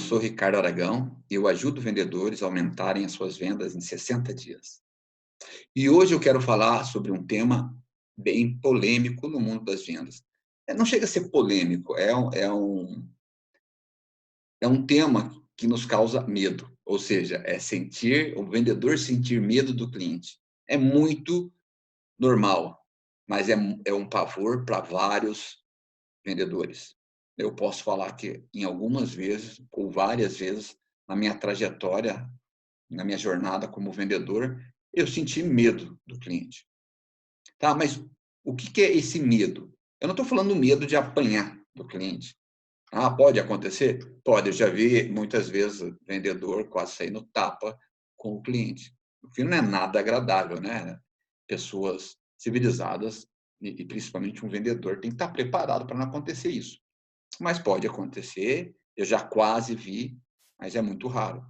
sou Ricardo Aragão e eu ajudo vendedores a aumentarem as suas vendas em 60 dias. E hoje eu quero falar sobre um tema bem polêmico no mundo das vendas. Não chega a ser polêmico, é um tema que nos causa medo, ou seja, o vendedor sentir medo do cliente. É muito normal, mas é um pavor para vários vendedores. Eu posso falar que em algumas vezes, ou várias vezes, na minha trajetória, na minha jornada como vendedor, eu senti medo do cliente. Tá, mas o que é esse medo? Eu não estou falando medo de apanhar do cliente. Ah, pode acontecer? Pode. Eu já vi muitas vezes vendedor quase sair no tapa com o cliente. O que não é nada agradável, né? Pessoas civilizadas e principalmente um vendedor tem que estar preparado para não acontecer isso. Mas pode acontecer, eu já quase vi, mas é muito raro.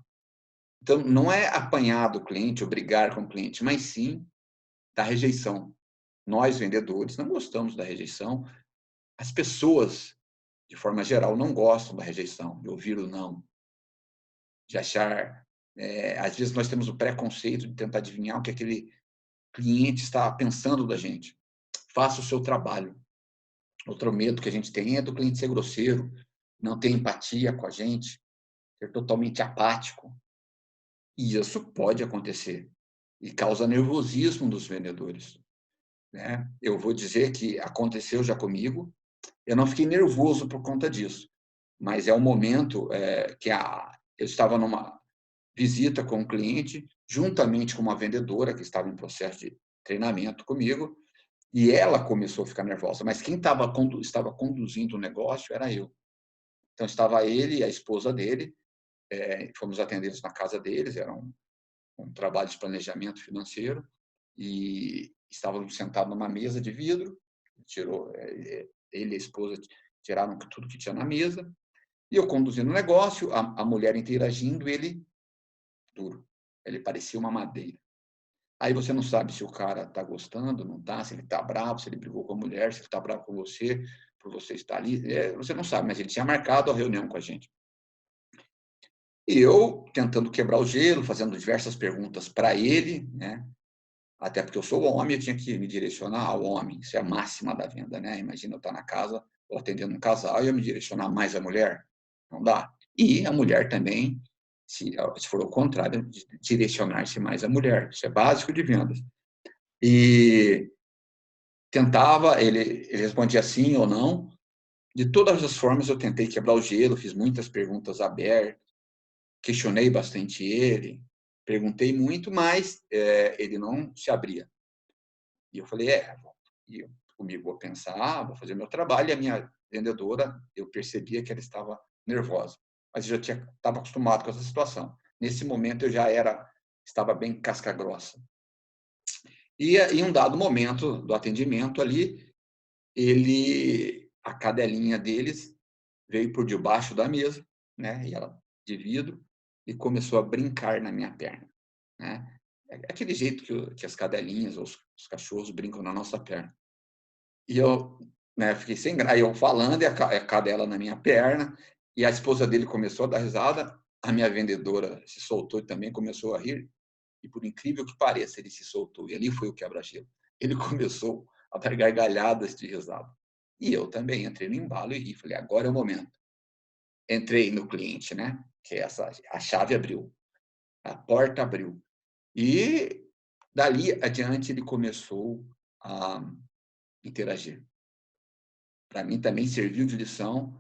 Então, não é apanhar do cliente ou brigar com o cliente, mas sim da rejeição. Nós, vendedores, não gostamos da rejeição. As pessoas, de forma geral, não gostam da rejeição, de ouvir o não, de achar. Às vezes, nós temos o preconceito de tentar adivinhar o que aquele cliente está pensando da gente. Faça o seu trabalho. Outro medo que a gente tem é do cliente ser grosseiro, não ter empatia com a gente, ser totalmente apático. E isso pode acontecer e causa nervosismo dos vendedores, né? Eu vou dizer que aconteceu já comigo, eu não fiquei nervoso por conta disso, mas é um momento eu estava numa visita com um cliente, juntamente com uma vendedora que estava em processo de treinamento comigo, e ela começou a ficar nervosa, mas quem estava conduzindo o negócio era eu. Então, estava ele e a esposa dele, fomos atendidos na casa deles, era um trabalho de planejamento financeiro, e estávamos sentados numa mesa de vidro, ele e a esposa tiraram tudo que tinha na mesa, e eu conduzindo o negócio, a mulher interagindo, ele duro, ele parecia uma madeira. Aí você não sabe se o cara está gostando, não está, se ele está bravo, se ele brigou com a mulher, se ele está bravo com você, por você estar ali, você não sabe, mas ele tinha marcado a reunião com a gente. E eu tentando quebrar o gelo, fazendo diversas perguntas para ele, né? Até porque eu sou homem, eu tinha que me direcionar ao homem. Isso é a máxima da venda, né? Imagina eu estar na casa, ou atendendo um casal, e eu me direcionar mais à mulher. Não dá. E a mulher também, se for o contrário, direcionar-se mais à mulher. Isso é básico de vendas. E tentava, ele respondia sim ou não. De todas as formas, eu tentei quebrar o gelo, fiz muitas perguntas abertas, questionei bastante ele, perguntei muito, mas ele não se abria. E eu falei, comigo vou pensar, vou fazer meu trabalho. E a minha vendedora, eu percebia que ela estava nervosa, mas eu já estava acostumado com essa situação. Nesse momento, eu já estava bem casca grossa. E em um dado momento do atendimento ali, a cadelinha deles veio por debaixo da mesa, né? E ela de vidro, e começou a brincar na minha perna, né? É aquele jeito que as cadelinhas ou os cachorros brincam na nossa perna. E eu, né, fiquei sem graça, eu falando e a cadela na minha perna, e a esposa dele começou a dar risada, a minha vendedora se soltou e também começou a rir, e por incrível que pareça, ele se soltou, e ali foi o quebra-gelo. Ele começou a dar gargalhadas de risada. E eu também entrei no embalo e falei, agora é o momento. Entrei no cliente, né? Que a chave abriu, a porta abriu. E dali adiante ele começou a interagir. Para mim também serviu de lição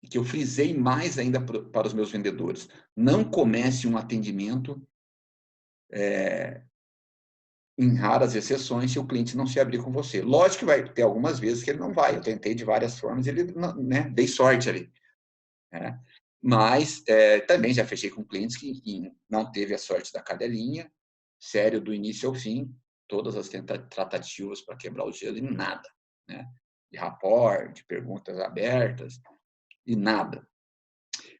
e que eu frisei mais ainda para os meus vendedores. Não comece um atendimento em raras exceções se o cliente não se abrir com você. Lógico que vai ter algumas vezes que ele não vai. Eu tentei de várias formas, ele, né, dei sorte ali, né? Mas também já fechei com clientes que não teve a sorte da cadelinha, sério, do início ao fim, todas as tratativas para quebrar o gelo e nada, né? De rapport, de perguntas abertas e nada.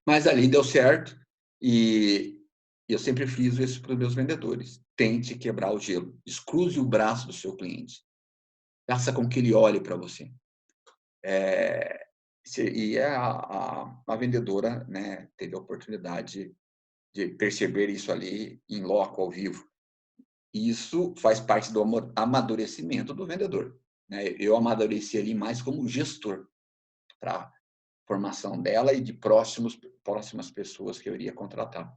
Mas ali deu certo e eu sempre friso isso para os meus vendedores. Tente quebrar o gelo, descruze o braço do seu cliente, faça com que ele olhe para você. E a vendedora, né, teve a oportunidade de perceber isso ali em loco, ao vivo. Isso faz parte do amadurecimento do vendedor, né? Eu amadureci ali mais como gestor para formação dela e de próximas pessoas que eu iria contratar.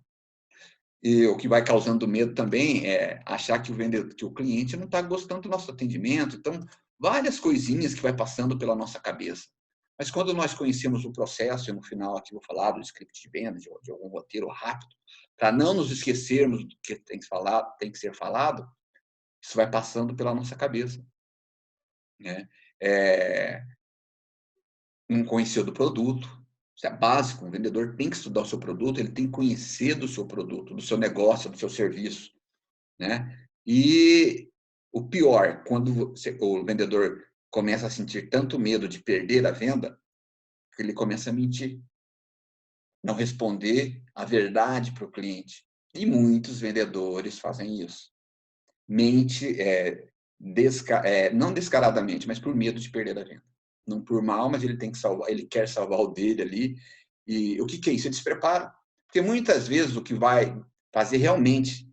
E o que vai causando medo também é achar que que o cliente não está gostando do nosso atendimento. Então, várias coisinhas que vai passando pela nossa cabeça. Mas quando nós conhecemos o processo, e no final aqui vou falar do script de venda, de algum roteiro rápido, para não nos esquecermos do que tem que ser falado, isso vai passando pela nossa cabeça, né? É, não conhecer do produto, isso é básico, um vendedor tem que estudar o seu produto, ele tem que conhecer do seu produto, do seu negócio, do seu serviço, né? E o pior, quando o vendedor começa a sentir tanto medo de perder a venda, que ele começa a mentir, não responder a verdade para o cliente. E muitos vendedores fazem isso. Mente, não descaradamente, mas por medo de perder a venda. Não por mal, mas ele tem que salvar, ele quer salvar o dele ali. E o que é isso? É despreparo. Porque muitas vezes o que vai fazer realmente,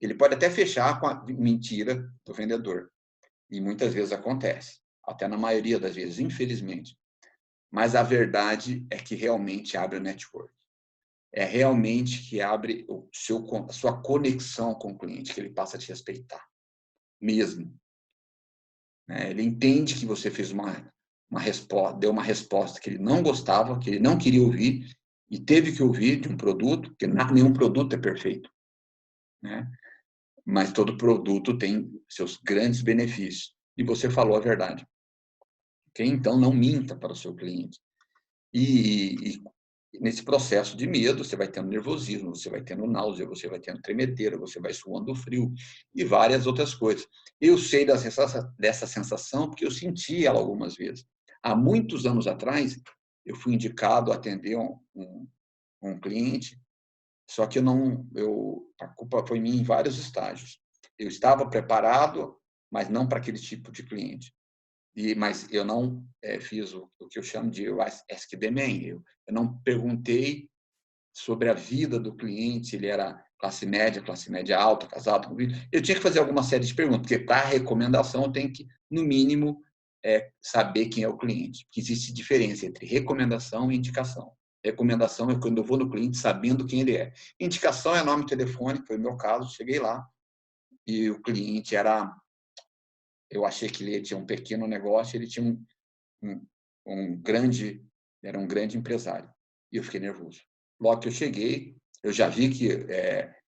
ele pode até fechar com a mentira do vendedor. E muitas vezes acontece, até na maioria das vezes, infelizmente. Mas a verdade é que realmente abre o network. É realmente que abre a sua conexão com o cliente, que ele passa a te respeitar, mesmo. Né? Ele entende que você fez uma resposta, deu uma resposta que ele não gostava, que ele não queria ouvir, e teve que ouvir de um produto, porque nenhum produto é perfeito, né? Mas todo produto tem seus grandes benefícios. E você falou a verdade. Okay? Então, não minta para o seu cliente. E nesse processo de medo, você vai tendo nervosismo, você vai tendo náusea, você vai tendo tremedeira, você vai suando frio e várias outras coisas. Eu sei dessa sensação porque eu senti ela algumas vezes. Há muitos anos atrás, eu fui indicado a atender um cliente, só que a culpa foi minha em vários estágios. Eu estava preparado, mas não para aquele tipo de cliente. Mas eu não fiz o que eu chamo de ask the man. Eu não perguntei sobre a vida do cliente, ele era classe média alta, casado com filho. Eu tinha que fazer alguma série de perguntas, porque para recomendação eu tenho que, no mínimo, saber quem é o cliente. Porque existe diferença entre recomendação e indicação. Recomendação é quando eu vou no cliente sabendo quem ele é. Indicação é nome e telefone, que foi o meu caso. Cheguei lá e o cliente era... Eu achei que ele tinha um pequeno negócio, ele tinha um, um grande, era um grande empresário. E eu fiquei nervoso. Logo que eu cheguei, eu já vi que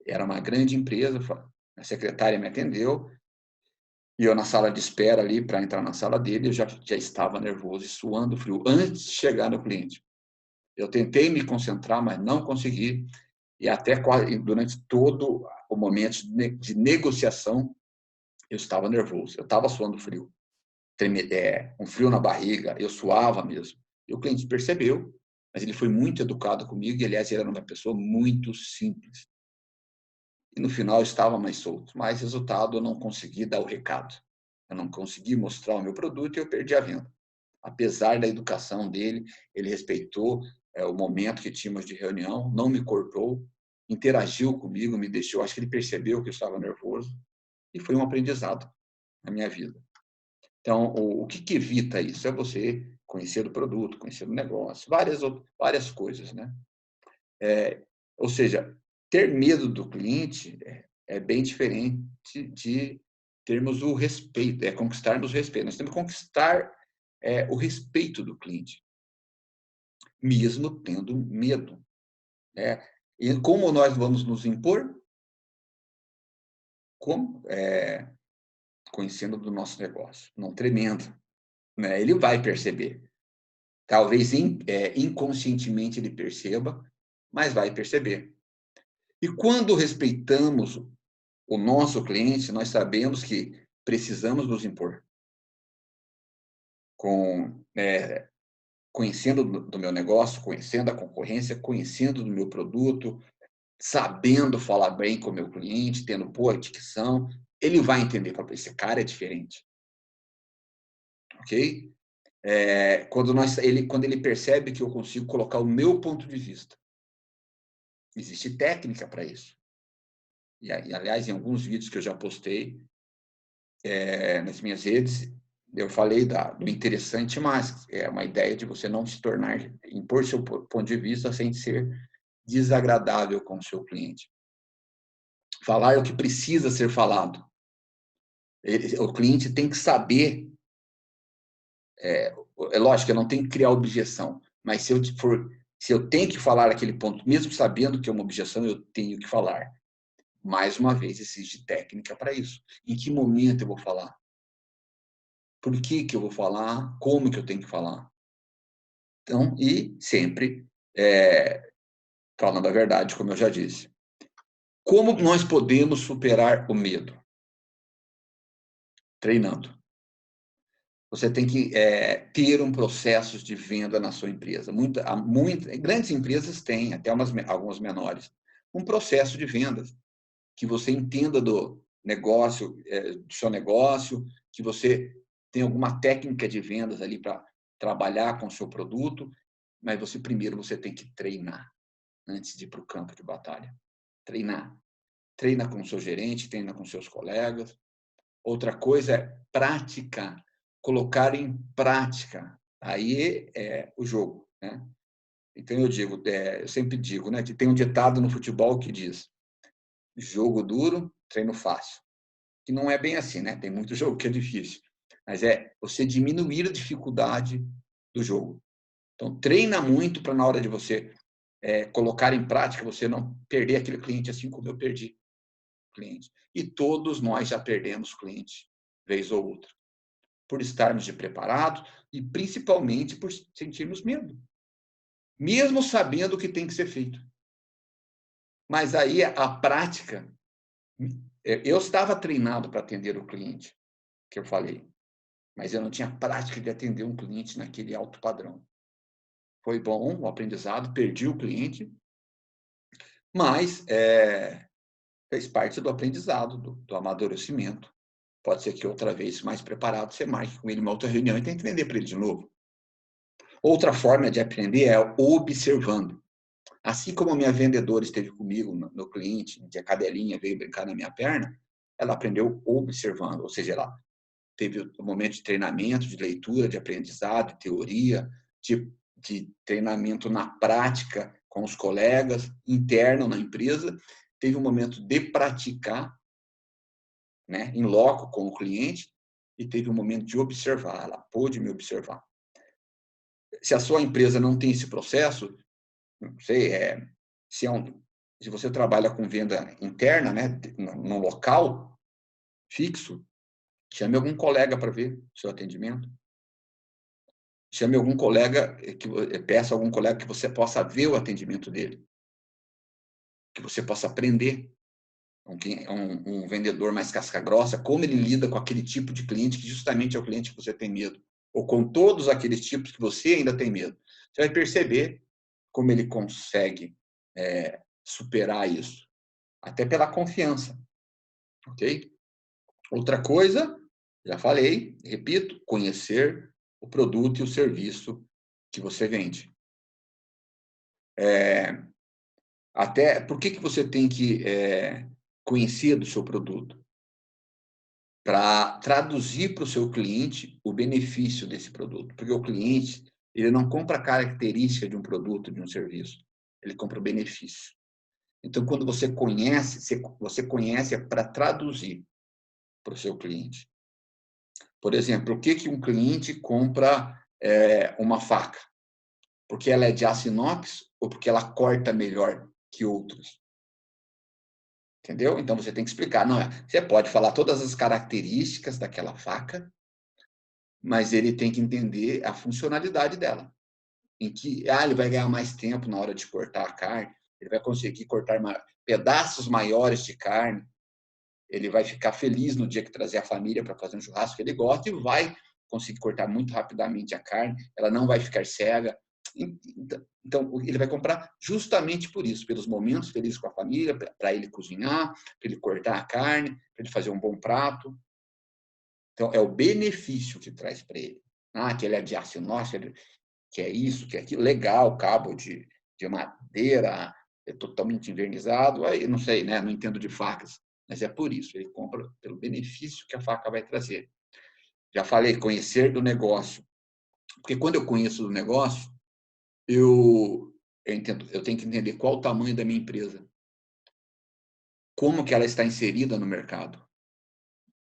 era uma grande empresa, a secretária me atendeu, e eu na sala de espera ali, para entrar na sala dele, eu já estava nervoso e suando frio, antes de chegar no cliente. Eu tentei me concentrar, mas não consegui, e até durante todo o momento de negociação, eu estava nervoso, eu estava suando frio. Um frio na barriga, eu suava mesmo. E o cliente percebeu, mas ele foi muito educado comigo, e aliás, ele era uma pessoa muito simples. E no final eu estava mais solto, mas resultado, eu não consegui dar o recado. Eu não consegui mostrar o meu produto e eu perdi a venda. Apesar da educação dele, ele respeitou o momento que tínhamos de reunião, não me cortou, interagiu comigo, me deixou, acho que ele percebeu que eu estava nervoso, e foi um aprendizado na minha vida. Então, o que evita isso? É você conhecer o produto, conhecer o negócio, várias coisas, né? Ou seja, ter medo do cliente é bem diferente de termos o respeito, conquistarmos o respeito. Nós temos que conquistar o respeito do cliente, mesmo tendo medo. Né? E como nós vamos nos impor? Como? Conhecendo do nosso negócio, não tremendo. Né? Ele vai perceber. Talvez inconscientemente ele perceba, mas vai perceber. E quando respeitamos o nosso cliente, nós sabemos que precisamos nos impor. Conhecendo do meu negócio, conhecendo a concorrência, conhecendo do meu produto, sabendo falar bem com o meu cliente, tendo boa dicção, ele vai entender que esse cara é diferente. Ok? quando ele percebe que eu consigo colocar o meu ponto de vista. Existe técnica para isso. E, aliás, em alguns vídeos que eu já postei nas minhas redes, eu falei do interessante, mas é uma ideia de você não se tornar, impor seu ponto de vista sem ser desagradável com o seu cliente. Falar o que precisa ser falado. O cliente tem que saber. É lógico que eu não tenho que criar objeção, mas se eu tenho que falar aquele ponto, mesmo sabendo que é uma objeção, eu tenho que falar. Mais uma vez, exige técnica para isso. Em que momento eu vou falar? Por que eu vou falar? Como que eu tenho que falar? Então, e sempre falando a verdade, como eu já disse. Como nós podemos superar o medo? Treinando. Você tem que ter um processo de venda na sua empresa. Grandes empresas têm, até algumas menores, um processo de vendas, que você entenda do negócio, do seu negócio, que você tem alguma técnica de vendas ali para trabalhar com o seu produto, mas primeiro você tem que treinar antes de ir para o campo de batalha. Treinar. Treina com o seu gerente, treina com seus colegas. Outra coisa é prática, colocar em prática. Aí é o jogo, né? Então eu sempre digo, né, que tem um ditado no futebol que diz: jogo duro, treino fácil. Que não é bem assim, né? Tem muito jogo que é difícil, mas é você diminuir a dificuldade do jogo. Então treina muito para na hora de você colocar em prática, você não perder aquele cliente assim como eu perdi cliente. E todos nós já perdemos cliente, vez ou outra, por estarmos despreparados e principalmente por sentirmos medo, mesmo sabendo o que tem que ser feito. Mas aí a prática, eu estava treinado para atender o cliente, que eu falei, mas eu não tinha prática de atender um cliente naquele alto padrão. Foi bom o aprendizado, perdi o cliente, mas fez parte do aprendizado, do amadurecimento. Pode ser que outra vez, mais preparado, você marque com ele uma outra reunião e tente vender para ele de novo. Outra forma de aprender é observando. Assim como a minha vendedora esteve comigo no cliente, que a cadelinha veio brincar na minha perna, ela aprendeu observando, ou seja, ela teve um momento de treinamento, de leitura, de aprendizado, de teoria, de treinamento na prática com os colegas, interno na empresa, teve um momento de praticar, né, em loco com o cliente, e teve um momento de observar, ela pôde me observar. Se a sua empresa não tem esse processo, não sei, se você trabalha com venda interna, né, no local fixo, chame algum colega para ver o seu atendimento. Chame algum colega, peça a algum colega que você possa ver o atendimento dele, que você possa aprender. Um vendedor mais casca-grossa, como ele lida com aquele tipo de cliente que justamente é o cliente que você tem medo, ou com todos aqueles tipos que você ainda tem medo. Você vai perceber como ele consegue superar isso, até pela confiança, ok? Outra coisa, já falei, repito, conhecer o produto e o serviço que você vende. Até por que você tem que conhecer do seu produto? Para traduzir para o seu cliente o benefício desse produto. Porque o cliente, ele não compra a característica de um produto, de um serviço. Ele compra o benefício. Então, quando você conhece para traduzir para o seu cliente. Por exemplo, o que um cliente compra uma faca? Porque ela é de aço inox ou porque ela corta melhor que outros? Entendeu? Então, você tem que explicar. Não, você pode falar todas as características daquela faca, mas ele tem que entender a funcionalidade dela. Em que ele vai ganhar mais tempo na hora de cortar a carne, ele vai conseguir cortar pedaços maiores de carne, ele vai ficar feliz no dia que trazer a família para fazer um churrasco que ele gosta e vai conseguir cortar muito rapidamente a carne, ela não vai ficar cega. Então, ele vai comprar justamente por isso, pelos momentos felizes com a família, para ele cozinhar, para ele cortar a carne, para ele fazer um bom prato. Então, é o benefício que traz para ele. Ah, que ele é de aço inox, que é isso, que é aquilo. Legal, cabo de madeira, é totalmente envernizado. Aí, não sei, né? Não entendo de facas. Mas é por isso. Ele compra pelo benefício que a faca vai trazer. Já falei, conhecer do negócio. Porque quando eu conheço do negócio, eu tenho que entender qual o tamanho da minha empresa, como que ela está inserida no mercado.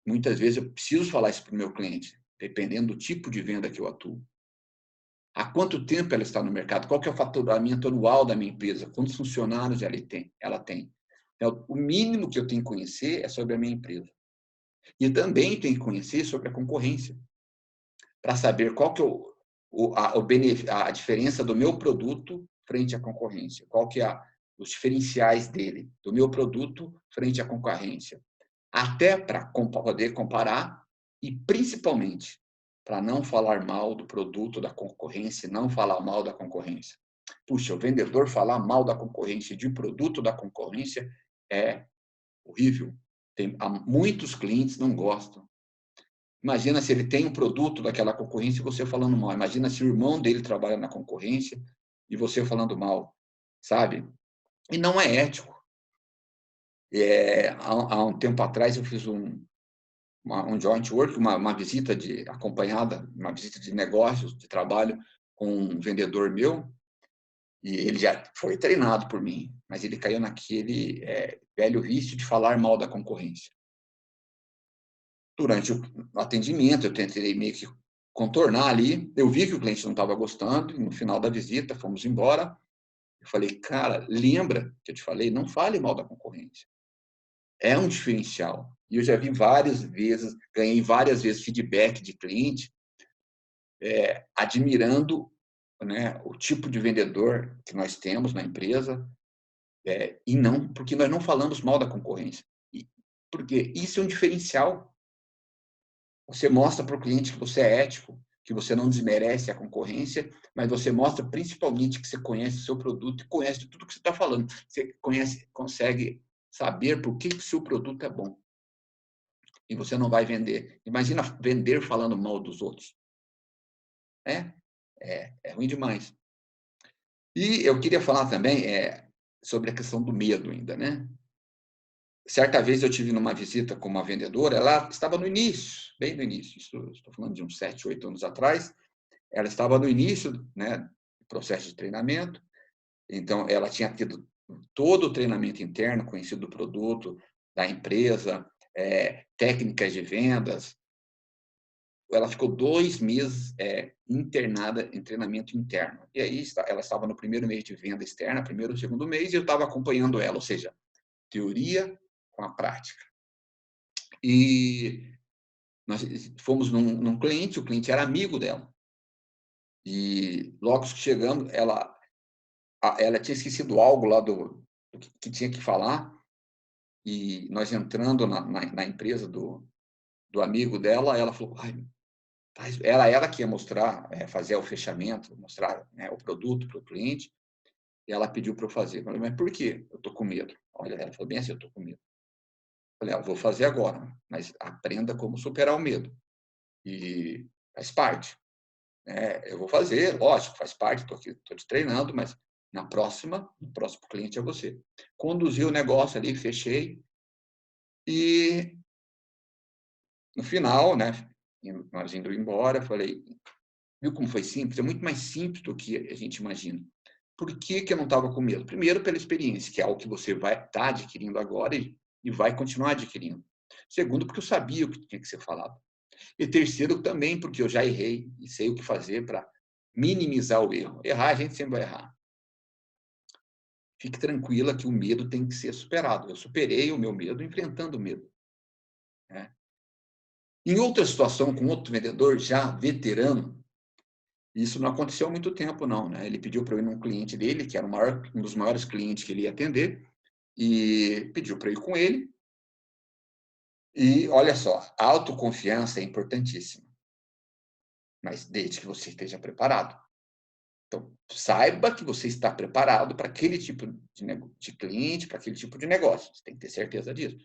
Muitas vezes eu preciso falar isso para o meu cliente, dependendo do tipo de venda que eu atuo. Há quanto tempo ela está no mercado? Qual que é o faturamento anual da minha empresa? Quantos funcionários ela tem? Então, o mínimo que eu tenho que conhecer é sobre a minha empresa. E também tenho que conhecer sobre a concorrência, para saber qual que é a diferença do meu produto frente à concorrência. Qual que é os diferenciais dele, do meu produto frente à concorrência. Até para poder comparar e, principalmente, para não falar mal do produto da concorrência, não falar mal da concorrência. Puxa, o vendedor falar mal da concorrência, de produto da concorrência, é horrível. Muitos clientes não gostam. Imagina se ele tem um produto daquela concorrência e você falando mal. Imagina se o irmão dele trabalha na concorrência e você falando mal, sabe? E não é ético. Há um tempo atrás eu fiz um joint work, uma visita acompanhada, uma visita de negócios, de trabalho, com um vendedor meu, e ele já foi treinado por mim, mas ele caiu naquele velho vício de falar mal da concorrência. Durante o atendimento, eu tentei meio que contornar ali, eu vi que o cliente não estava gostando, e no final da visita, fomos embora, eu falei, cara, lembra que eu te falei, não fale mal da concorrência. É um diferencial. E eu já vi várias vezes, ganhei várias vezes feedback de cliente, admirando, né, o tipo de vendedor que nós temos na empresa, e não, porque nós não falamos mal da concorrência. Porque isso é um diferencial. Você mostra para o cliente que você é ético, que você não desmerece a concorrência, mas você mostra principalmente que você conhece o seu produto e conhece tudo que você está falando. Você consegue saber por que o seu produto é bom. E você não vai vender. Imagina vender falando mal dos outros. É ruim demais. E eu queria falar também sobre a questão do medo ainda, né? Certa vez eu tive numa visita com uma vendedora, ela estava no início, bem no início, estou falando de uns 7, 8 anos atrás, ela estava no início, né, do processo de treinamento, então ela tinha tido todo o treinamento interno, conhecido do produto, da empresa, técnicas de vendas. Ela ficou 2 meses internada em treinamento interno. E aí ela estava no primeiro mês de venda externa, primeiro ou segundo mês, e eu estava acompanhando ela, ou seja, teoria com a prática. E nós fomos num cliente, o cliente era amigo dela. E logo que chegamos, ela tinha esquecido algo lá do que tinha que falar, e nós entrando na empresa do amigo dela, ela falou, era ela que ia mostrar, fazer o fechamento, mostrar, né, o produto para o cliente, e ela pediu para eu fazer. Eu falei, mas por quê? Eu estou com medo. Olha, ela falou bem assim, eu estou com medo. Eu falei, eu vou fazer agora, mas aprenda como superar o medo. E faz parte. Eu vou fazer, lógico, faz parte, estou aqui, estou te treinando, mas no próximo cliente é você. Conduzi o negócio ali, fechei, e no final, né, nós indo embora, falei, viu como foi simples? É muito mais simples do que a gente imagina. Por que eu não estava com medo? Primeiro, pela experiência, que é algo que você vai estar adquirindo agora e vai continuar adquirindo. Segundo, porque eu sabia o que tinha que ser falado. E terceiro, também porque eu já errei e sei o que fazer para minimizar o erro. Errar, a gente sempre vai errar. Fique tranquila que o medo tem que ser superado. Eu superei o meu medo enfrentando o medo. Né? Em outra situação, com outro vendedor já veterano, isso não aconteceu há muito tempo, não. Né? Ele pediu para eu ir num cliente dele, que era um dos maiores clientes que ele ia atender, e pediu para eu ir com ele. E olha só, a autoconfiança é importantíssima, mas desde que você esteja preparado. Então, saiba que você está preparado para aquele tipo de cliente, para aquele tipo de negócio. Você tem que ter certeza disso.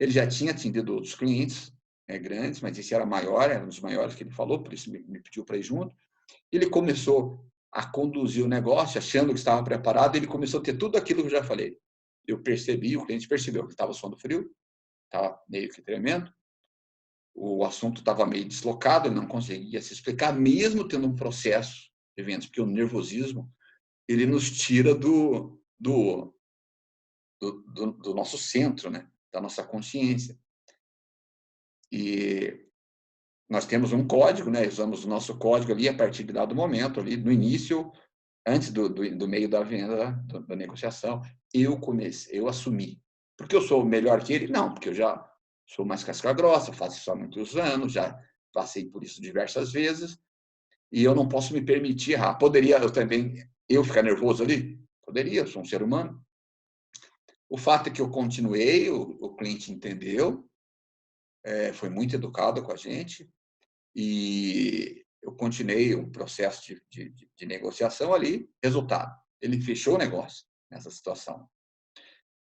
Ele já tinha atendido outros clientes, grandes, mas esse era maior, era um dos maiores que ele falou, por isso me pediu para ir junto. Ele começou a conduzir o negócio, achando que estava preparado, ele começou a ter tudo aquilo que eu já falei. Eu percebi, o cliente percebeu que estava suando frio, estava meio que tremendo, o assunto estava meio deslocado, ele não conseguia se explicar, mesmo tendo um processo de vendas, porque o nervosismo, ele nos tira do nosso centro, né? Da nossa consciência. E nós temos um código, né? Usamos o nosso código ali a partir de dado momento, ali no início, antes do meio da venda, da negociação, eu assumi. Porque eu sou melhor que ele? Não, porque eu já sou mais casca grossa, faço isso há muitos anos, já passei por isso diversas vezes, e eu não posso me permitir errar. Poderia eu ficar nervoso ali? Poderia, eu sou um ser humano. O fato é que eu continuei, o cliente entendeu, foi muito educado com a gente, e eu continuei um processo de negociação ali. Resultado, ele fechou o negócio nessa situação.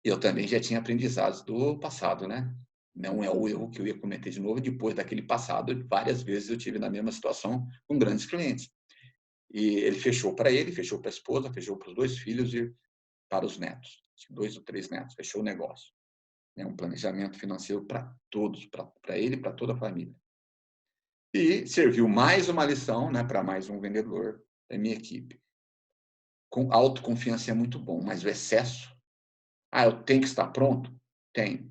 Eu também já tinha aprendizados do passado, né? Não é o erro que eu ia cometer de novo depois daquele passado. Várias vezes eu tive na mesma situação com grandes clientes. E ele fechou para ele, fechou para a esposa, fechou para os 2 filhos e para os netos. 2 ou 3 netos, fechou o negócio. É um planejamento financeiro para todos, para ele e para toda a família. E serviu mais uma lição, né, para mais um vendedor da minha equipe. Com autoconfiança é muito bom, mas o excesso, eu tenho que estar pronto? Tem.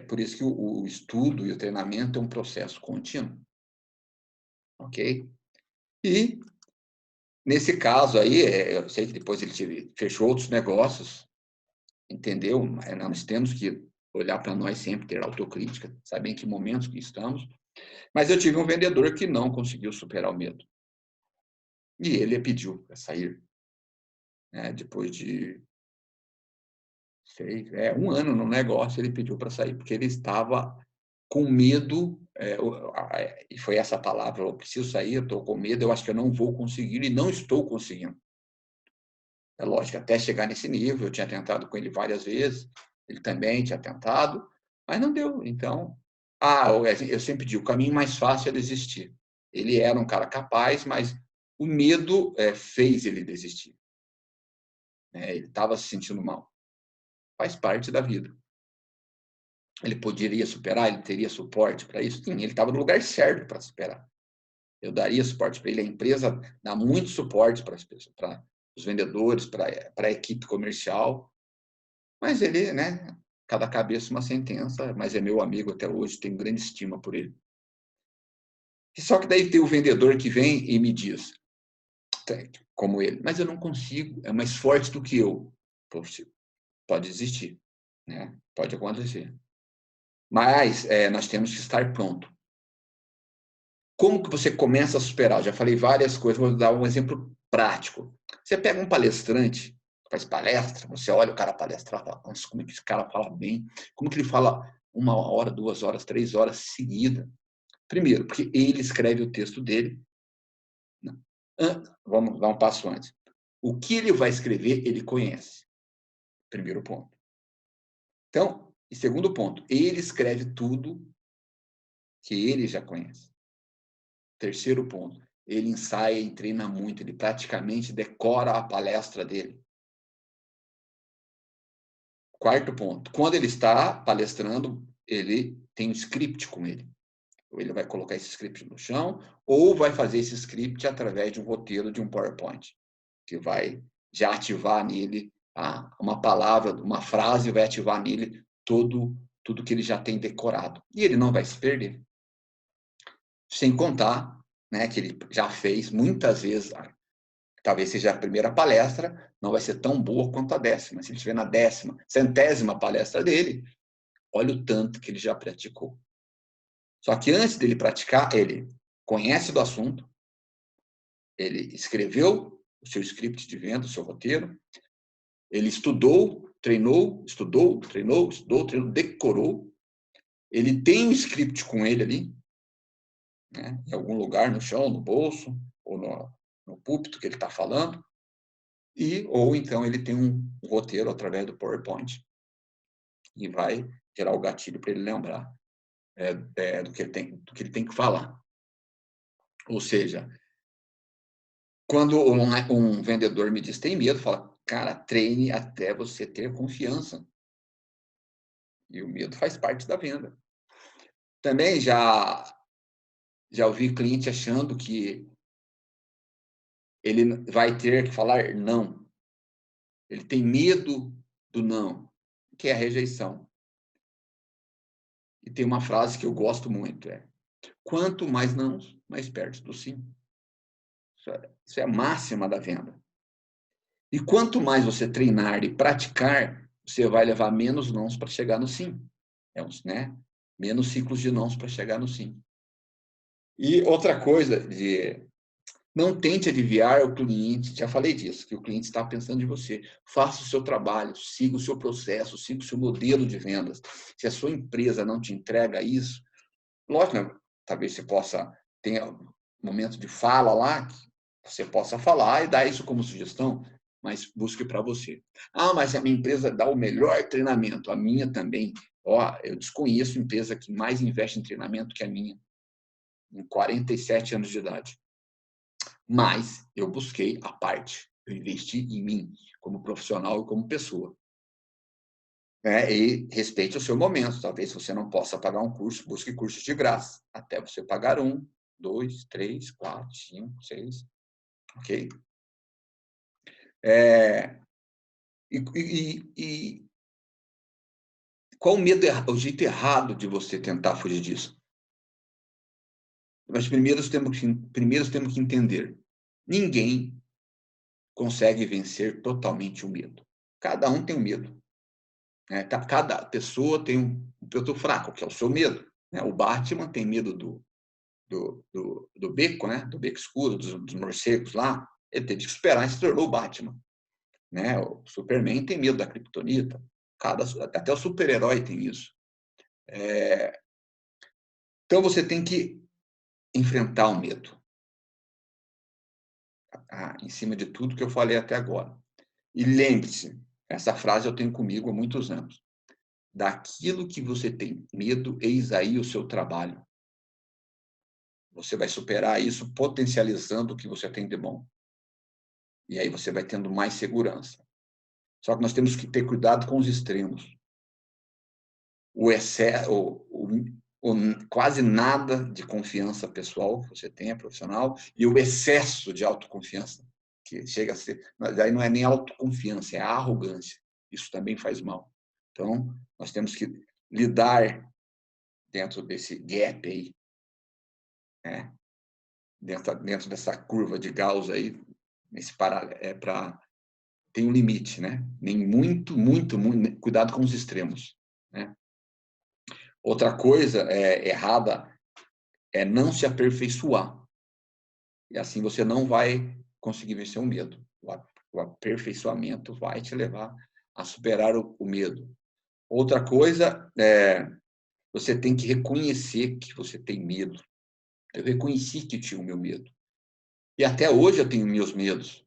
Por isso que o estudo e o treinamento é um processo contínuo. Ok? E, nesse caso aí, eu sei que depois ele fechou outros negócios, entendeu? Nós temos que olhar para nós sempre, ter autocrítica, saber em que momentos que estamos. Mas eu tive um vendedor que não conseguiu superar o medo. E ele pediu para sair, né? Depois de, sei, 1 ano no negócio, ele pediu para sair, porque ele estava com medo, e foi essa palavra, eu preciso sair, eu estou com medo, eu acho que eu não vou conseguir e não estou conseguindo. É lógico, até chegar nesse nível, eu tinha tentado com ele várias vezes, ele também tinha tentado, mas não deu. Então, eu sempre digo, o caminho mais fácil é desistir. Ele era um cara capaz, mas o medo fez ele desistir. Ele estava se sentindo mal. Faz parte da vida. Ele poderia superar, ele teria suporte para isso? Sim, ele estava no lugar certo para superar. Eu daria suporte para ele, a empresa dá muito suporte para as pessoas, para os vendedores, para a equipe comercial, mas ele, né, cada cabeça uma sentença, mas é meu amigo até hoje, tenho grande estima por ele. E só que daí tem o vendedor que vem e me diz, como ele, mas eu não consigo, é mais forte do que eu. Pode existir, né? Pode acontecer. Mas nós temos que estar pronto. Como que você começa a superar? Eu já falei várias coisas, vou dar um exemplo prático. Você pega um palestrante, faz palestra, você olha o cara palestrar, fala, nossa, como é que esse cara fala bem? Como que ele fala 1 hora, 2 horas, 3 horas seguida? Primeiro, porque ele escreve o texto dele. Vamos dar um passo antes. O que ele vai escrever, ele conhece. Primeiro ponto. Então, e segundo ponto, ele escreve tudo que ele já conhece. Terceiro ponto, ele ensaia e treina muito, ele praticamente decora a palestra dele. Quarto ponto, quando ele está palestrando, ele tem um script com ele. Ou ele vai colocar esse script no chão, ou vai fazer esse script através de um roteiro de um PowerPoint, que vai já ativar nele uma palavra, uma frase, vai ativar nele tudo que ele já tem decorado. E ele não vai se perder. Sem contar, né, que ele já fez muitas vezes, talvez seja a primeira palestra, não vai ser tão boa quanto a 10ª. Se ele estiver na 10ª, 100ª palestra dele, olha o tanto que ele já praticou. Só que antes dele praticar, ele conhece do assunto, ele escreveu o seu script de venda, o seu roteiro, ele estudou, treinou, estudou, treinou, estudou, treinou, decorou, ele tem um script com ele ali, né, em algum lugar, no chão, no bolso, ou no púlpito que ele está falando, ou então ele tem um roteiro através do PowerPoint e vai gerar o gatilho para ele lembrar. do que ele tem que falar. Ou seja, quando um vendedor me diz tem medo, fala, cara, treine até você ter confiança. E o medo faz parte da venda. Também já ouvi cliente achando que ele vai ter que falar não. Ele tem medo do não, que é a rejeição. E tem uma frase que eu gosto muito, quanto mais não, mais perto do sim. Isso é a máxima da venda. E quanto mais você treinar e praticar, você vai levar menos nãos para chegar no sim. Né? Menos ciclos de nãos para chegar no sim. E outra coisa, não tente adivinhar o cliente, já falei disso, que o cliente está pensando em você. Faça o seu trabalho, siga o seu processo, siga o seu modelo de vendas. Se a sua empresa não te entrega isso, lógico, né? Talvez você possa ter um momento de fala lá, que você possa falar e dar isso como sugestão, mas busque para você. Ah, mas a minha empresa dá o melhor treinamento, a minha também. Eu desconheço empresa que mais investe em treinamento que a minha, em 47 anos de idade. Mas eu busquei a parte, eu investi em mim, como profissional e como pessoa. E respeite o seu momento. Talvez você não possa pagar um curso, busque cursos de graça, até você pagar 1, 2, 3, 4, 5, 6. Ok? E qual o jeito errado de você tentar fugir disso? Mas primeiro temos que entender: ninguém consegue vencer totalmente o medo. Cada um tem um medo. Cada pessoa tem um ponto fraco, que é o seu medo. O Batman tem medo do beco, né? Do beco escuro, dos morcegos lá. Ele teve que esperar e se tornou o Batman. O Superman tem medo da criptonita. Até o super-herói tem isso. Então você tem que enfrentar o medo. Em cima de tudo que eu falei até agora. E lembre-se, essa frase eu tenho comigo há muitos anos. Daquilo que você tem medo, eis aí o seu trabalho. Você vai superar isso potencializando o que você tem de bom. E aí você vai tendo mais segurança. Só que nós temos que ter cuidado com os extremos. O excesso, quase nada de confiança pessoal que você tenha, profissional, e o excesso de autoconfiança, que chega a ser... Aí não é nem autoconfiança, é a arrogância. Isso também faz mal. Então, nós temos que lidar dentro desse gap aí, né? Dentro dessa curva de Gauss aí, tem um limite, né? Nem muito, muito, muito, cuidado com os extremos, né? Outra coisa errada é não se aperfeiçoar. E assim você não vai conseguir vencer o medo. O aperfeiçoamento vai te levar a superar o medo. Outra coisa você tem que reconhecer que você tem medo. Eu reconheci que tinha o meu medo. E até hoje eu tenho meus medos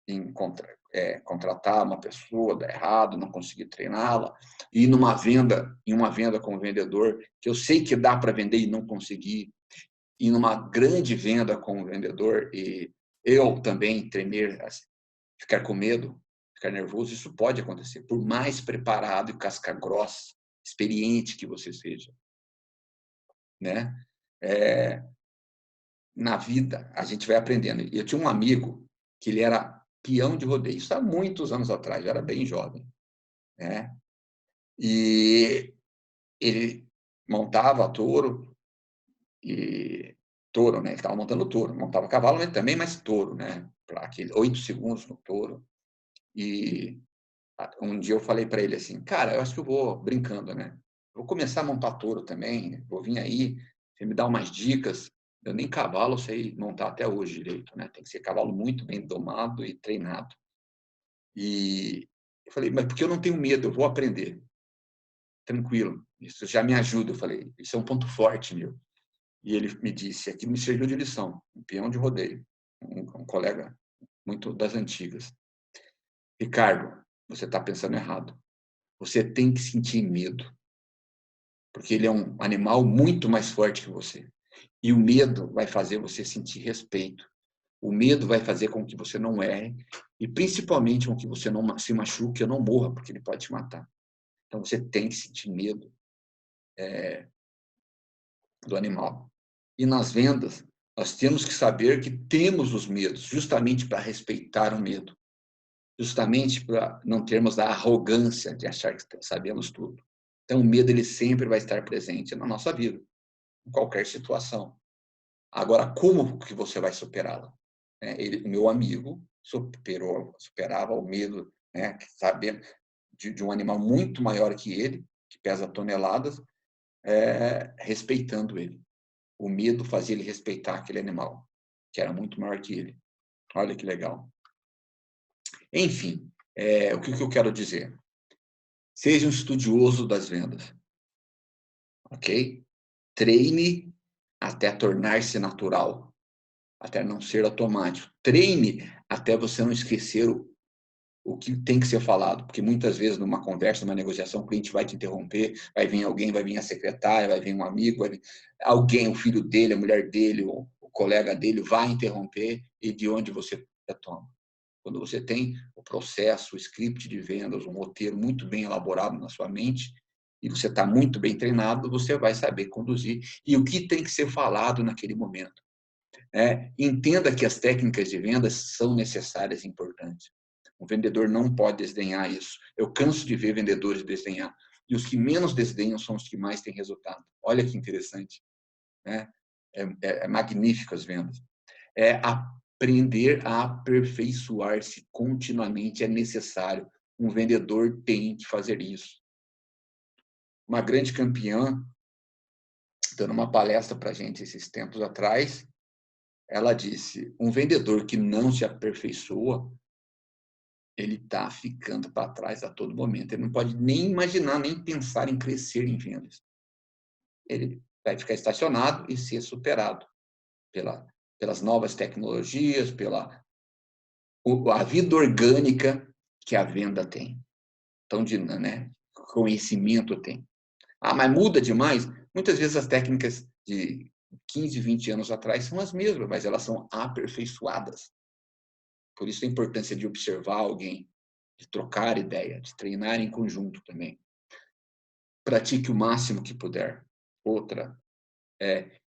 em contratar uma pessoa, dar errado, não conseguir treiná-la, e em uma venda como vendedor, que eu sei que dá para vender e não conseguir, e numa grande venda como vendedor, e eu também tremer, ficar com medo, ficar nervoso, isso pode acontecer, por mais preparado e casca grossa, experiente que você seja, né? Na vida, a gente vai aprendendo. Eu tinha um amigo que ele era peão de rodeio, isso há muitos anos atrás, eu era bem jovem, né? E ele montava touro, né? Ele estava montando touro, montava cavalo, mas também mais touro, né? Para aquele 8 segundos no touro. E um dia eu falei para ele assim, cara, eu acho que eu vou brincando, né? Vou começar a montar touro também, né? Vou vir aí, você me dá umas dicas. Eu nem cavalo sei montar até hoje direito, né? Tem que ser cavalo muito bem domado e treinado. E eu falei, mas porque eu não tenho medo, eu vou aprender. Tranquilo, isso já me ajuda. Eu falei, isso é um ponto forte meu. E ele me disse, aqui me serviu de lição, um peão de rodeio, um colega muito das antigas. Ricardo, você está pensando errado. Você tem que sentir medo. porque ele é um animal muito mais forte que você. E o medo vai fazer você sentir respeito. O medo vai fazer com que você não erre e, principalmente, com que você não se machuque ou não morra, porque ele pode te matar. Então, você tem que sentir medo do animal. E nas vendas, nós temos que saber que temos os medos, justamente para respeitar o medo, justamente para não termos a arrogância de achar que sabemos tudo. Então, o medo ele sempre vai estar presente na nossa vida, em qualquer situação. Agora, como que você vai superá-la? O meu amigo superava o medo, né, sabendo de um animal muito maior que ele, que pesa toneladas, respeitando ele. O medo fazia ele respeitar aquele animal, que era muito maior que ele. Olha que legal. Enfim, o que eu quero dizer? Seja um estudioso das vendas, ok? Treine até tornar-se natural, até não ser automático. Treine até você não esquecer o que tem que ser falado, porque muitas vezes numa conversa, numa negociação, o cliente vai te interromper, vai vir alguém, vai vir a secretária, vai vir um amigo, vai vir alguém, o filho dele, a mulher dele, o colega dele vai interromper e de onde você retoma. Quando você tem o processo, o script de vendas, um roteiro muito bem elaborado na sua mente e você está muito bem treinado, você vai saber conduzir e o que tem que ser falado naquele momento. Entenda que as técnicas de vendas são necessárias e importantes. O vendedor não pode desdenhar isso. Eu canso de ver vendedores desdenhar. E os que menos desdenham são os que mais têm resultado. Olha que interessante. Né? É magnífico as vendas. Aprender a aperfeiçoar-se continuamente é necessário. Um vendedor tem que fazer isso. Uma grande campeã, dando uma palestra para a gente esses tempos atrás, ela disse, um vendedor que não se aperfeiçoa, ele está ficando para trás a todo momento. Ele não pode nem imaginar, nem pensar em crescer em vendas. Ele vai ficar estacionado e ser superado pelas novas tecnologias, pela a vida orgânica que a venda tem. Então, né, conhecimento tem. Ah, mas muda demais? Muitas vezes as técnicas de 15, 20 anos atrás são as mesmas, mas elas são aperfeiçoadas. Por isso a importância de observar alguém, de trocar ideia, de treinar em conjunto também. Pratique o máximo que puder. Outra,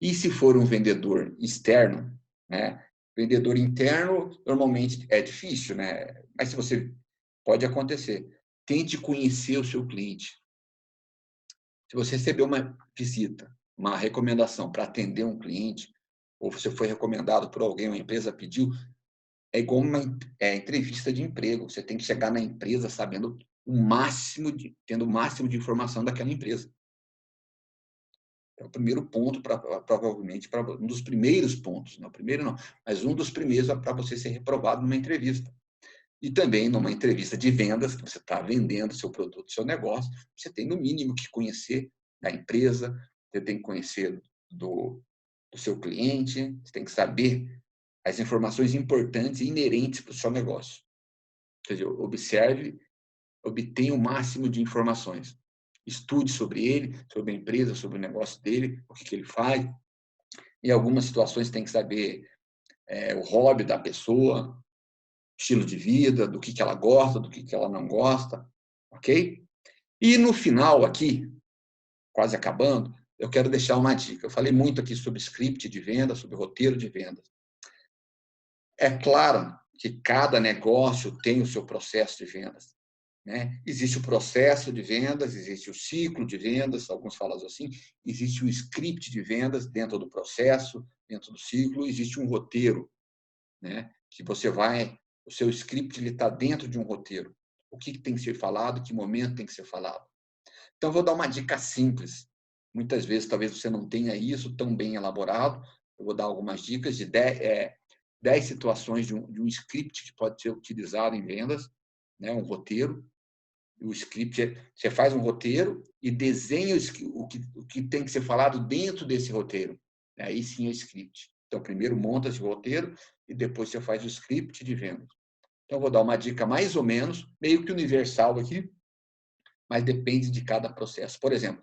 e se for um vendedor externo, né? Vendedor interno normalmente é difícil, né? Mas se você pode acontecer, tente conhecer o seu cliente. Se você recebeu uma visita, uma recomendação para atender um cliente, ou você foi recomendado por alguém, uma empresa pediu, é igual uma entrevista de emprego. Você tem que chegar na empresa sabendo tendo o máximo de informação daquela empresa. É o primeiro ponto, provavelmente, um dos primeiros pontos. Não, primeiro não, mas um dos primeiros para você ser reprovado numa entrevista. E também numa entrevista de vendas, que você está vendendo seu produto, seu negócio, você tem no mínimo que conhecer da empresa, você tem que conhecer do seu cliente, você tem que saber as informações importantes e inerentes para o seu negócio. Quer dizer, obtenha o máximo de informações. Estude sobre ele, sobre a empresa, sobre o negócio dele, o que ele faz. Em algumas situações tem que saber o hobby da pessoa, estilo de vida, do que ela gosta, do que ela não gosta, ok? E no final aqui, quase acabando, eu quero deixar uma dica. Eu falei muito aqui sobre script de venda, sobre roteiro de vendas. É claro que cada negócio tem o seu processo de vendas. Né? Existe o processo de vendas, existe o ciclo de vendas, alguns falam assim, existe o script de vendas dentro do processo, dentro do ciclo, existe um roteiro, né? Que o seu script está dentro de um roteiro. O que tem que ser falado, que momento tem que ser falado. Então, vou dar uma dica simples. Muitas vezes, talvez você não tenha isso tão bem elaborado. Eu vou dar algumas dicas de 10 situações de um script que pode ser utilizado em vendas, né? Um roteiro. O script, você faz um roteiro e desenha o que tem que ser falado dentro desse roteiro. Aí sim é o script. Então, primeiro monta esse roteiro e depois você faz o script de vendas. Então, eu vou dar uma dica mais ou menos, meio que universal aqui, mas depende de cada processo. Por exemplo,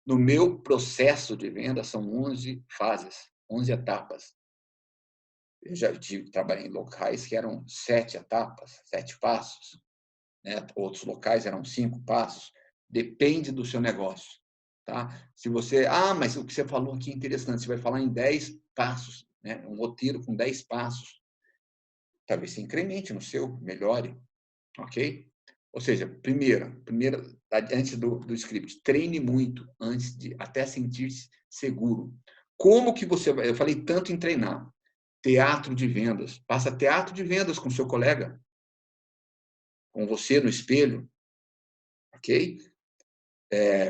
No meu processo de venda, são 11 fases, 11 etapas. Eu já trabalhei em locais que eram 7 etapas, 7 passos, né? Outros locais eram 5 passos. Depende do seu negócio, tá? Se você, mas o que você falou aqui é interessante, você vai falar em 10 passos, né? Um roteiro com 10 passos. Talvez você incremente no seu, melhore, ok? Ou seja, primeiro, antes do script, treine muito antes de até sentir-se seguro. Como que você vai? Eu falei tanto em treinar. Teatro de vendas. Faça teatro de vendas com seu colega, com você no espelho, ok?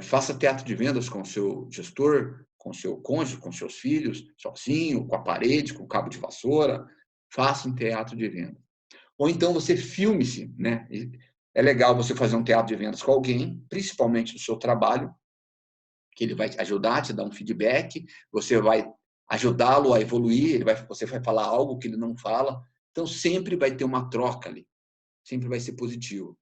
Faça teatro de vendas com o seu gestor, com o seu cônjuge, com seus filhos, sozinho, com a parede, com o cabo de vassoura. Faça um teatro de vendas. Ou então você filme-se, né? É legal você fazer um teatro de vendas com alguém, principalmente do seu trabalho, que ele vai ajudar a te dar um feedback, você vai ajudá-lo a evoluir, você vai falar algo que ele não fala. Então, sempre vai ter uma troca ali, sempre vai ser positivo.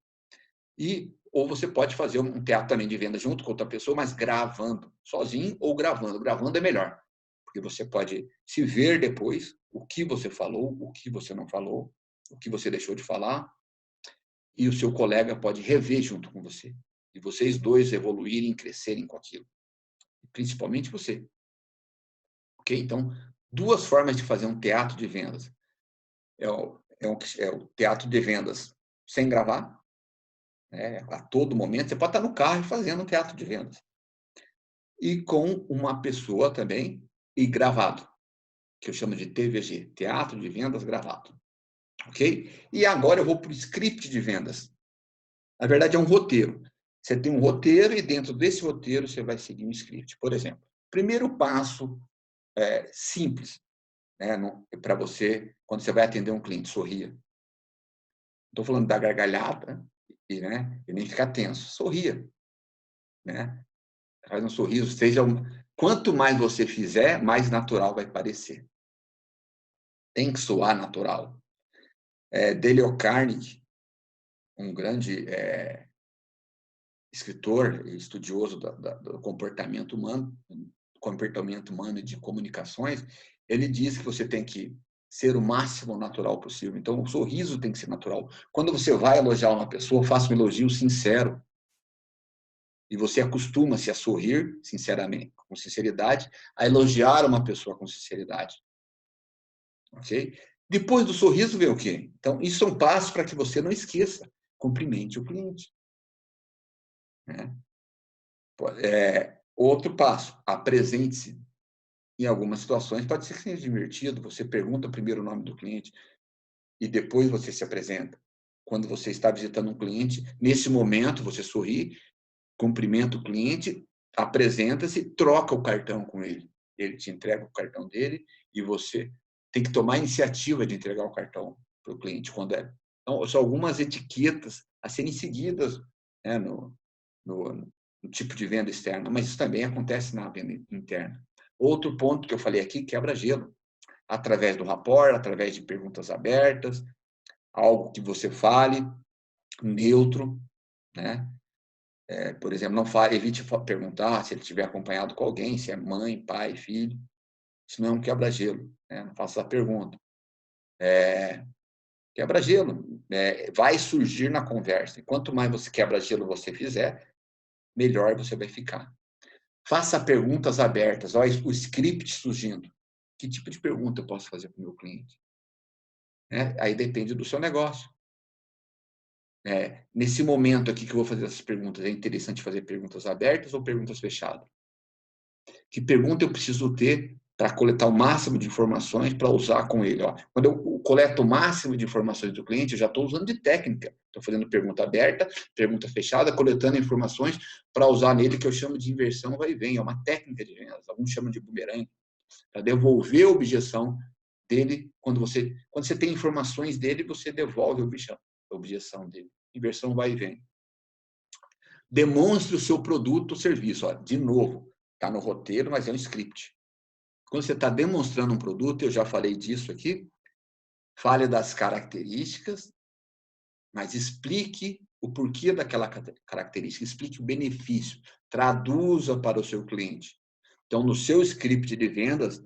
Ou você pode fazer um teatro também de venda junto com outra pessoa, mas gravando, sozinho ou gravando. Gravando é melhor, porque você pode se ver depois, o que você falou, o que você não falou, o que você deixou de falar, e o seu colega pode rever junto com você. E vocês dois evoluírem, crescerem com aquilo. Principalmente você. Ok? Então, 2 formas de fazer um teatro de vendas. É o teatro de vendas sem gravar, né? A todo momento. Você pode estar no carro fazendo um teatro de vendas. E com uma pessoa também, e gravado, que eu chamo de TVG, Teatro de Vendas Gravado. Ok? E agora eu vou para o script de vendas. Na verdade, é um roteiro. Você tem um roteiro e dentro desse roteiro você vai seguir um script. Por exemplo, primeiro passo simples, né, para você, quando você vai atender um cliente, sorria. Estou falando da gargalhada e nem ficar tenso. Sorria. Né? Faz um sorriso. Quanto mais você fizer, mais natural vai parecer. Tem que soar natural. Dale Carnegie, um grande escritor e estudioso do comportamento humano e de comunicações, ele diz que você tem que ser o máximo natural possível. Então, o sorriso tem que ser natural. Quando você vai elogiar uma pessoa, faça um elogio sincero. E você acostuma-se a sorrir sinceramente, com sinceridade, a elogiar uma pessoa com sinceridade. Ok? Depois do sorriso vem o quê? Então, isso é um passo para que você não esqueça. Cumprimente o cliente. Né? Outro passo, apresente-se. Em algumas situações, pode ser que seja divertido, você pergunta primeiro o nome do cliente e depois você se apresenta. Quando você está visitando um cliente, nesse momento você sorri, cumprimenta o cliente, apresenta-se, troca o cartão com ele. Ele te entrega o cartão dele e você tem que tomar a iniciativa de entregar o cartão para o cliente quando é. Então, são algumas etiquetas a serem seguidas, né, no tipo de venda externa, mas isso também acontece na venda interna. Outro ponto que eu falei aqui, quebra-gelo. Através do rapport, através de perguntas abertas, algo que você fale, neutro, né? Por exemplo, não fale, evite perguntar se ele estiver acompanhado com alguém, se é mãe, pai, filho. Isso não é um quebra-gelo, né? Não faça a pergunta. Quebra-gelo. Vai surgir na conversa. E quanto mais você quebra-gelo você fizer, melhor você vai ficar. Faça perguntas abertas. Olha o script surgindo. Que tipo de pergunta eu posso fazer para o meu cliente? Aí depende do seu negócio. Nesse momento aqui que eu vou fazer essas perguntas, é interessante fazer perguntas abertas ou perguntas fechadas? Que pergunta eu preciso ter para coletar o máximo de informações para usar com ele? Quando eu coleto o máximo de informações do cliente, eu já estou usando de técnica. Estou fazendo pergunta aberta, pergunta fechada, coletando informações para usar nele, que eu chamo de inversão vai e vem. É uma técnica de vendas, alguns chamam de bumerangue, para devolver a objeção dele. Quando você tem informações dele, você devolve a objeção dele. Inversão vai e vem. Demonstre o seu produto ou serviço. De novo, está no roteiro, mas é um script. Quando você está demonstrando um produto, eu já falei disso aqui, fale das características, mas explique o porquê daquela característica, explique o benefício, traduza para o seu cliente. Então, no seu script de vendas,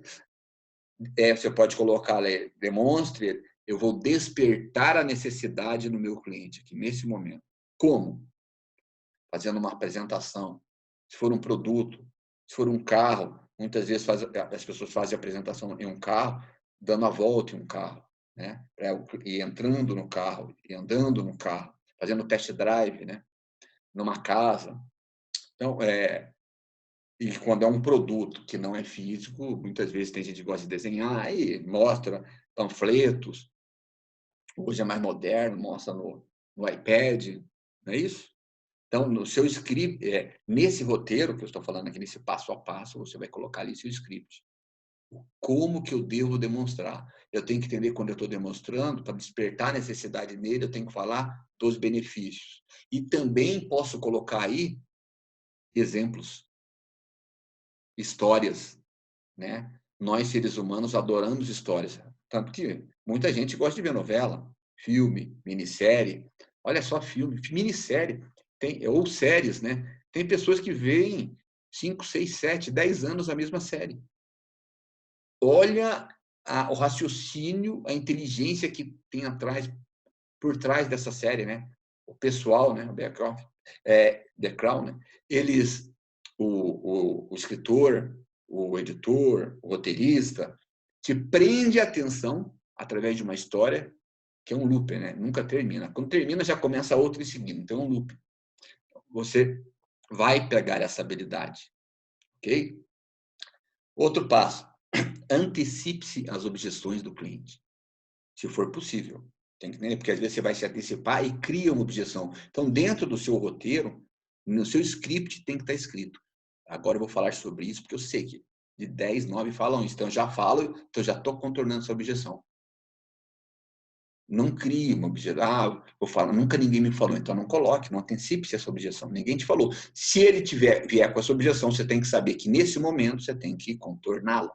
você pode colocar, demonstre, eu vou despertar a necessidade no meu cliente aqui, nesse momento. Como? Fazendo uma apresentação. Se for um produto, se for um carro, muitas vezes as pessoas fazem a apresentação em um carro, dando a volta em um carro, né? E entrando no carro, e andando no carro, fazendo test drive, né? Numa casa. Então, e quando é um produto que não é físico, muitas vezes tem gente que gosta de desenhar e mostra panfletos. Hoje é mais moderno, mostra no iPad, não é isso? Então, no seu script, nesse roteiro que eu estou falando aqui, nesse passo a passo, você vai colocar ali seu script. Como que eu devo demonstrar? Eu tenho que entender quando eu estou demonstrando, para despertar a necessidade nele, eu tenho que falar dos benefícios. E também posso colocar aí exemplos, histórias, né? Nós, seres humanos, adoramos histórias. Tanto que muita gente gosta de ver novela, filme, minissérie. Olha só, filme, minissérie, ou séries, né? Tem pessoas que veem 5, 6, 7, 10 anos a mesma série. Olha o raciocínio, a inteligência que tem por trás dessa série, né? O pessoal, né? The Crown, né? Eles, o escritor, o editor, o roteirista, te prende a atenção através de uma história que é um loop, né? Nunca termina. Quando termina, já começa outra em seguida. Então, é um loop. Você vai pegar essa habilidade, ok? Outro passo, antecipe-se às objeções do cliente, se for possível. Tem que entender, porque às vezes você vai se antecipar e cria uma objeção. Então, dentro do seu roteiro, no seu script tem que estar escrito. Agora eu vou falar sobre isso, porque eu sei que de 10, 9 falam isso. Então, eu já falo, então já estou contornando essa objeção. Não crie uma objeção. Eu falo, nunca ninguém me falou, então não coloque, não antecipe-se essa objeção. Ninguém te falou. Se ele vier com essa objeção, você tem que saber que nesse momento você tem que contorná-la.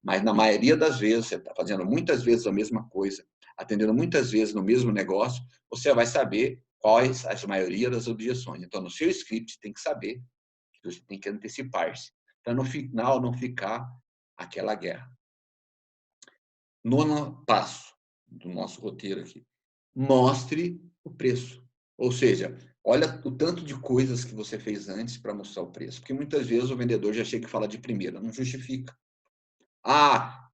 Mas na maioria das vezes, você está fazendo muitas vezes a mesma coisa, atendendo muitas vezes no mesmo negócio, você vai saber quais as maioria das objeções. Então, no seu script, tem que saber que você tem que antecipar-se, para no final não ficar aquela guerra. Nono passo do nosso roteiro aqui. Mostre o preço. Ou seja, olha o tanto de coisas que você fez antes para mostrar o preço. Porque muitas vezes o vendedor já chega e fala de primeira, não justifica.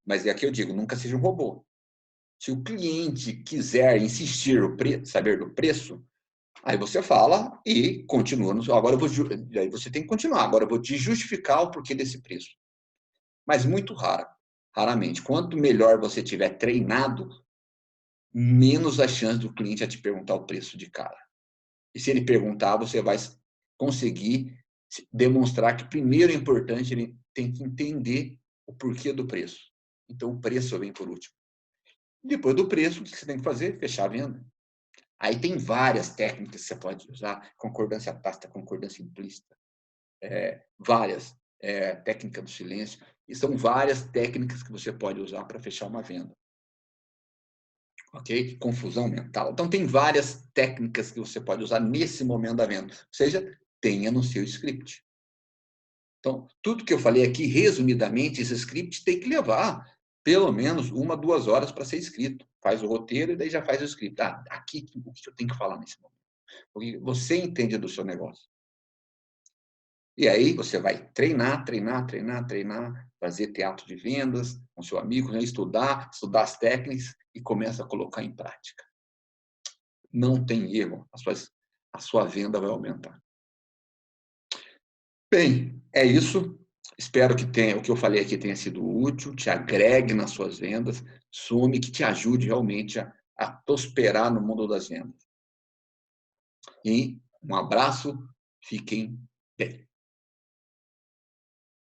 Mas é que eu digo, nunca seja um robô. Se o cliente quiser insistir saber do preço, aí você fala e continua. Agora aí você tem que continuar. Agora eu vou te justificar o porquê desse preço. Mas muito raramente. Quanto melhor você tiver treinado, menos a chance do cliente a te perguntar o preço de cara. E se ele perguntar, você vai conseguir demonstrar que primeiro é importante, ele tem que entender o porquê do preço. Então, o preço vem por último. Depois do preço, o que você tem que fazer? Fechar a venda. Aí tem várias técnicas que você pode usar, concordância tácita, concordância implícita, várias, técnica do silêncio, e são várias técnicas que você pode usar para fechar uma venda. Ok? Confusão mental. Então, tem várias técnicas que você pode usar nesse momento da venda. Ou seja, tenha no seu script. Então, tudo que eu falei aqui, resumidamente, esse script tem que levar pelo menos 1, 2 horas para ser escrito. Faz o roteiro e daí já faz o script. Aqui o que eu tenho que falar nesse momento. Porque você entende do seu negócio. E aí você vai treinar, fazer teatro de vendas com seu amigo, né? estudar as técnicas e começa a colocar em prática. Não tem erro, a sua venda vai aumentar. Bem, é isso. Espero que o que eu falei aqui tenha sido útil, te agregue nas suas vendas, que te ajude realmente a prosperar no mundo das vendas. E um abraço, fiquem bem.